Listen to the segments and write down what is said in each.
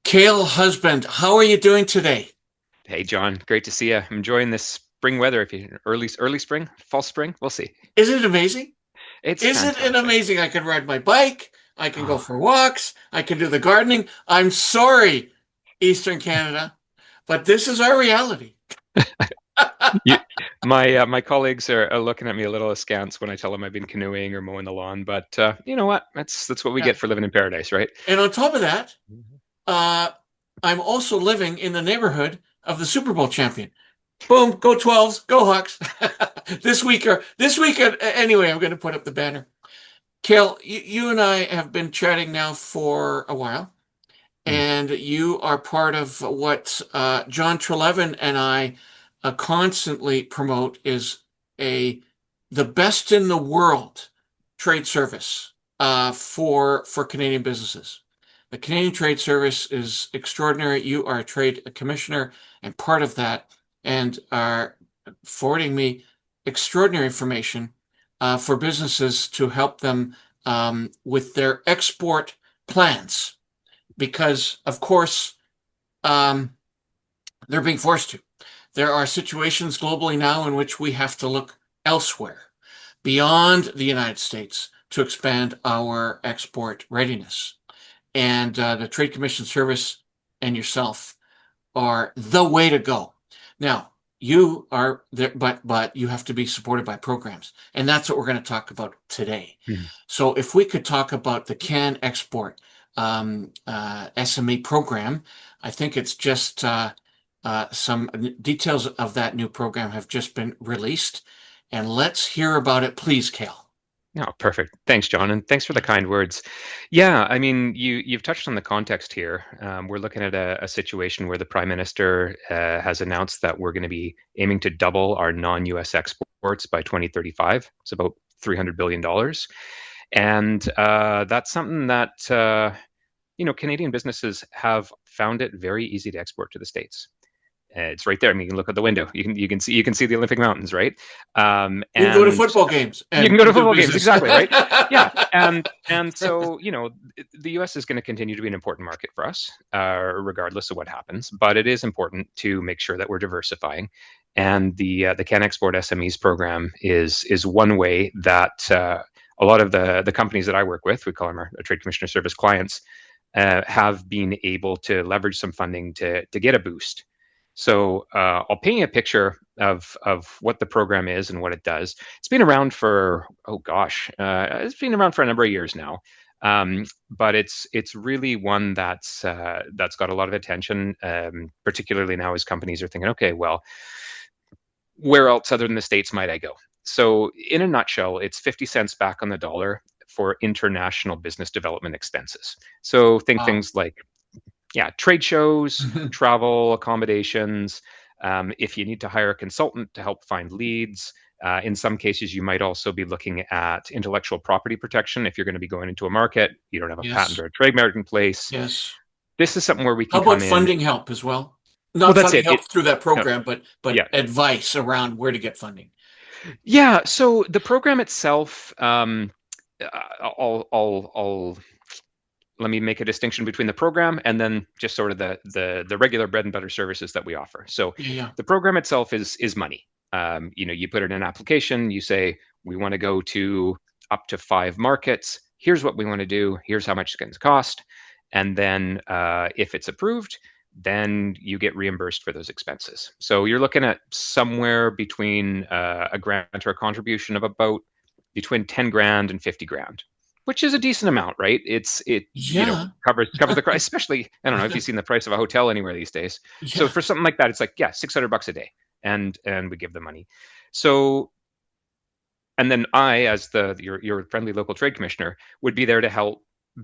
Cael Husband, how are you doing today? Hey, John, great to see you. I'm enjoying this spring weather. If you early spring, fall spring, we'll see. Isn't it amazing? It's Isn't it fantastic. amazing? I can ride my bike. I can go Oh, for walks. I can do the gardening. I'm sorry, Eastern Canada, but this is our reality. you, my colleagues are looking at me a little askance when I tell them I've been canoeing or mowing the lawn. But you know what? That's what we Yeah. get for living in paradise, right? And on top of that, uh, I'm also living in the neighborhood of the Super Bowl champion. Boom, go 12s, go Hawks. This week, anyway, I'm going to put up the banner. Cael, you and I have been chatting now for a while. Mm. And you are part of what John Trelevin and I constantly promote is a the best in the world trade service for Canadian businesses. The Canadian Trade Service is extraordinary. You are a trade commissioner and part of that, and are forwarding me extraordinary information for businesses to help them with their export plans because, of course, um, they're being forced to. There are situations globally now in which we have to look elsewhere beyond the United States to expand our export readiness. And the Trade Commission Service and yourself are the way to go. Now, you are there, but you have to be supported by programs, and that's what we're going to talk about today. Mm. So, if we could talk about the CanExport SME program, I think it's just some details of that new program have just been released, and let's hear about it, please, Cael. Oh, perfect. Thanks, John, and thanks for the kind words. Yeah, I mean, you've touched on the context here. We're looking at a situation where the Prime Minister has announced that we're going to be aiming to double our non-U.S. exports by 2035. It's about $300 billion, and that's something that Canadian businesses have found it very easy to export to the States. It's right there. I mean, you can look out the window. You can see the Olympic Mountains, right? You can go to And football games you can and go to do football games, business. exactly, right? Yeah, and so the U.S. is going to continue to be an important market for us, regardless of what happens. But it is important to make sure that we're diversifying, and the CanExport SMEs program is one way that a lot of the companies that I work with, we call them our Trade Commissioner Service clients, have been able to leverage some funding to get a boost. So I'll paint you a picture of what the program is and what it does. It's been around for it's been around for a number of years now, but it's really one that's got a lot of attention, particularly now as companies are thinking, okay, well, where else other than the States might I go? So in a nutshell, it's 50 cents back on the dollar for international business development expenses. So think Wow. things like, yeah, trade shows, travel, accommodations. If you need to hire a consultant to help find leads, in some cases, you might also be looking at intellectual property protection. If you're going to be going into a market, you don't have a patent Yes, or a trademark in place. yes. This is something where we How can about come in. funding help as well? Well, Not that's funding it. help through that No, program, but yeah, advice around where to get funding. yeah. So the program itself, I'll let me make a distinction between the program and then just sort of the regular bread and butter services that we offer. So Yeah, yeah. the program itself is money. You put in an application, you say we want to go to up to 5 markets. Here's what we want to do. Here's how much it's going to cost, and then if it's approved, then you get reimbursed for those expenses. So you're looking at somewhere between a grant or a contribution of about between 10 grand and 50 grand, which is a decent amount, right? It Yeah, covers the price, especially I don't know if you've seen the price of a hotel anywhere these days. So yeah. for something like that, it's like, yeah, $600 a day, and we give the money. So and then I, as your friendly local trade commissioner, would be there to help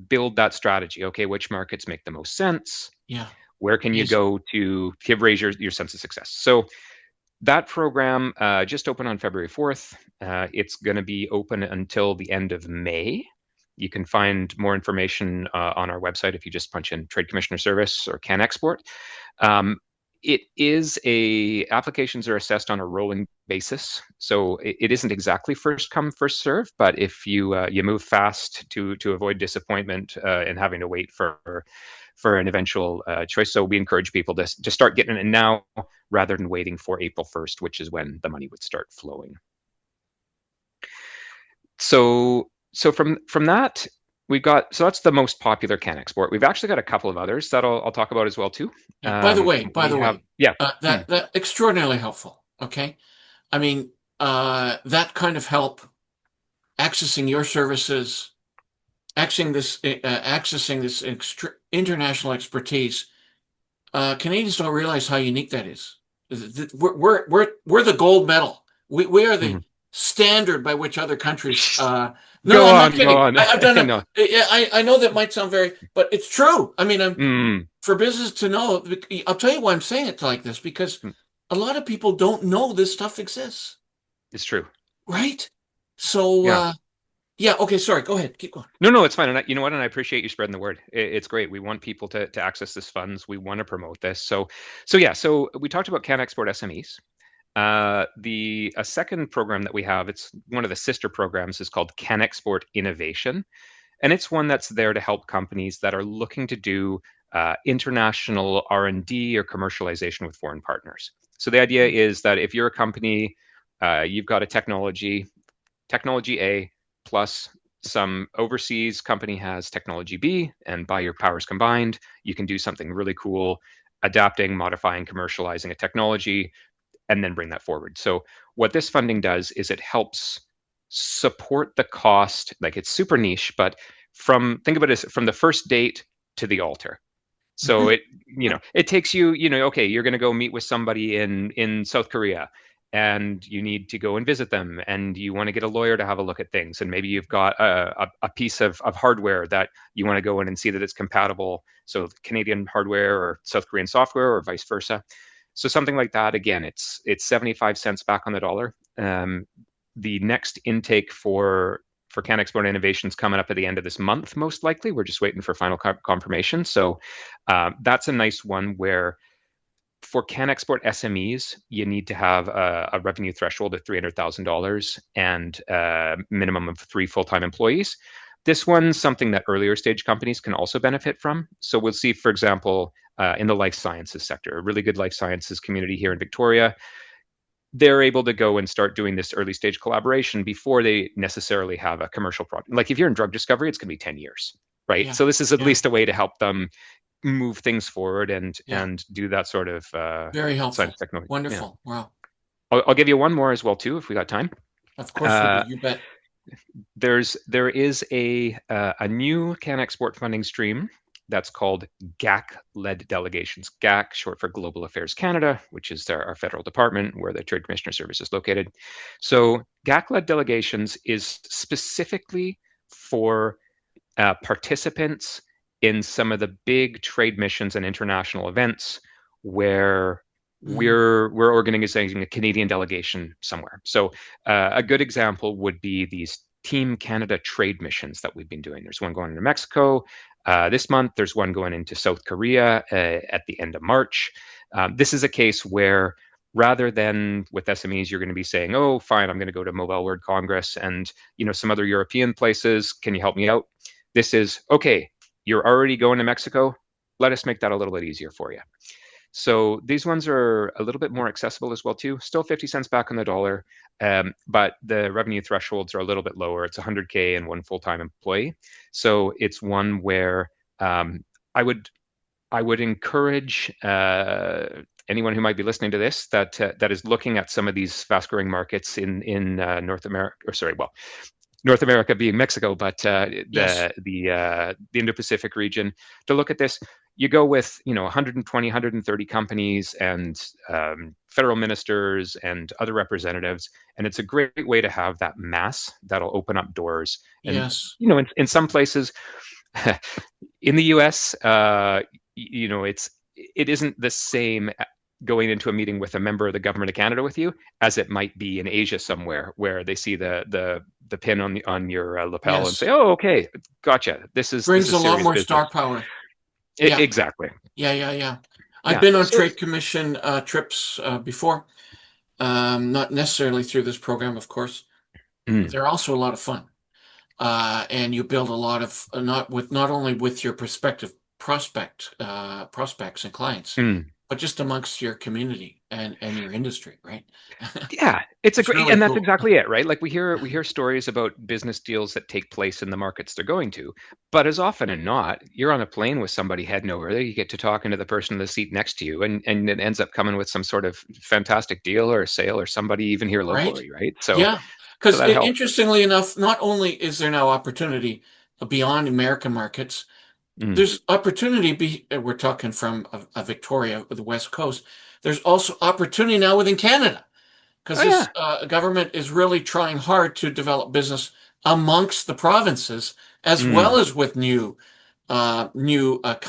build that strategy. Okay, which markets make the most sense? Yeah. Where can you Amazing. go to raise your sense of success? So that program just opened on February 4th. It's going to be open until the end of May. You can find more information on our website if you just punch in Trade Commissioner Service or CanExport. Um, applications are assessed on a rolling basis, so it isn't exactly first come first serve. But if you move fast to avoid disappointment and having to wait for for an eventual choice. So we encourage people to start getting it now rather than waiting for April 1st, which is when the money would start flowing. So from that, so that's the most popular CanExport. We've actually got a couple of others that I'll talk about as well too. Yeah, by the way, yeah, that extraordinarily helpful. Okay, I mean, that kind of help accessing your services, accessing this international expertise. Canadians don't realize how unique that is. We're the gold medal. We are the standard by which other countries. No, I'm not kidding. Go on. I've done No. I know that might sound but it's true. I mean, for business to know, I'll tell you why I'm saying it like this, because a lot of people don't know this stuff exists. It's true. Right? So, yeah. Okay. Sorry. Go ahead. Keep going. No, it's fine. And you know what? And I appreciate you spreading the word. It's great. We want people to access this funds. We want to promote this. So we talked about CanExport SMEs. A second program that we have, it's one of the sister programs, is called CanExport Innovation. And it's one that's there to help companies that are looking to do international R&D or commercialization with foreign partners. So the idea is that if you're a company, you've got a technology A, plus some overseas company has technology B, and by your powers combined, you can do something really cool, adapting, modifying, commercializing a technology, and then bring that forward. So what this funding does is it helps support the cost. Like, it's super niche, but think of it as from the first date to the altar. So it takes you, okay, you're going to go meet with somebody in South Korea, and you need to go and visit them, and you want to get a lawyer to have a look at things, and maybe you've got a piece of hardware that you want to go in and see that it's compatible, so Canadian hardware or South Korean software or vice versa. So something like that, again, it's 75 cents back on the dollar. The next intake for CanExport Innovations coming up at the end of this month, most likely. We're just waiting for final confirmation. So that's a nice one where, for CanExport SMEs, you need to have a revenue threshold of $300,000 and a minimum of 3 full-time employees. This one's something that earlier stage companies can also benefit from. So we'll see, for example, in the life sciences sector, a really good life sciences community here in Victoria, they're able to go and start doing this early stage collaboration before they necessarily have a commercial product. Like if you're in drug discovery, it's going to be 10 years, right? Yeah. So this is at least a way to help them move things forward and do that sort of very helpful science technology. Wonderful. Wow. I'll give you one more as well too, if we got time. Of course we do. You bet. There is a new CanExport funding stream that's called GAC-led delegations. GAC, short for Global Affairs Canada, which is our federal department where the Trade Commissioner Service is located. So GAC-led delegations is specifically for participants in some of the big trade missions and international events where we're organizing a Canadian delegation somewhere. So a good example would be these Team Canada trade missions that we've been doing. There's one going into Mexico this month. There's one going into South Korea at the end of March. This is a case where, rather than with SMEs, you're going to be saying, oh, fine, I'm going to go to Mobile World Congress and some other European places. Can you help me out? This is, okay, you're already going to Mexico. Let us make that a little bit easier for you. So these ones are a little bit more accessible as well too. Still 50 cents back on the dollar, but the revenue thresholds are a little bit lower. It's 100K and 1 full-time employee. So it's one where I would encourage anyone who might be listening to this that is looking at some of these fast-growing markets in North America, North America being Mexico, but the Indo-Pacific region, to look at this. You go with 120, 130 companies and federal ministers and other representatives, and it's a great way to have that mass that'll open up doors. And yes, in some places, in the U.S., it isn't the same going into a meeting with a member of the government of Canada with you as it might be in Asia somewhere, where they see the pin on your lapel and say, "Oh, okay, gotcha. This is brings a lot more business." star power. Exactly. Yeah. I've been on Trade Commission trips before, not necessarily through this program, of course. They're also a lot of fun, and you build a lot of not only with your prospective prospects and clients, Mm. but just amongst your community and your industry, right? Yeah, it's a It's great, really and that's cool. exactly it, right? Like we hear stories about business deals that take place in the markets they're going to, but as often as not, you're on a plane with somebody heading over there. You get to talking to the person in the seat next to you, and it ends up coming with some sort of fantastic deal or a sale or somebody even here Right? locally, right? So Yeah. so Because that helps. interestingly enough, not only is there now opportunity beyond American markets, Mm. there's opportunity. We're talking from Victoria, the West Coast. There's also opportunity now within Canada because Oh yeah. this government is really trying hard to develop business amongst the provinces as Mm. well as with new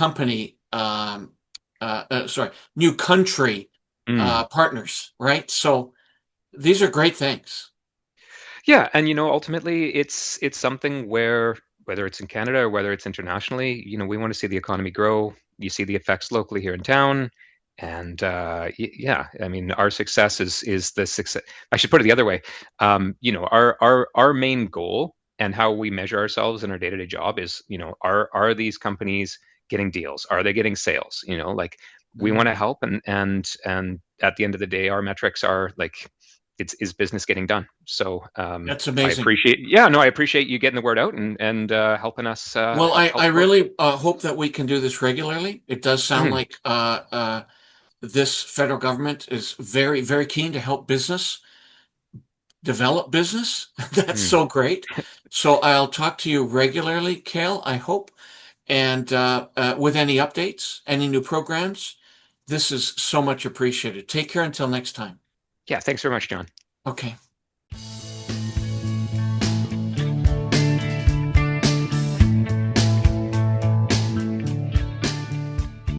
company, sorry, new country Mm. partners, right? So these are great things. Yeah, and ultimately, it's something where whether it's in Canada or whether it's internationally, we want to see the economy grow. You see the effects locally here in town, and yeah, I mean, our success is the success. I should put it the other way. Our main goal and how we measure ourselves in our day-to-day job is, are these companies getting deals? Are they getting sales? Like we Mhm. want to help, and at the end of the day, our metrics are like is business getting done. So That's I amazing. appreciate, yeah, no, I appreciate you getting the word out and helping us Well, I help folks. really hope that we can do this regularly. It does sound Mhm. like this federal government is very, very keen to help business develop business. That's Mhm. so great. So I'll talk to you regularly, Cael, I hope. And with any updates, any new programs, this is so much appreciated. Take care until next time. Yeah, thanks very much, John. Okay.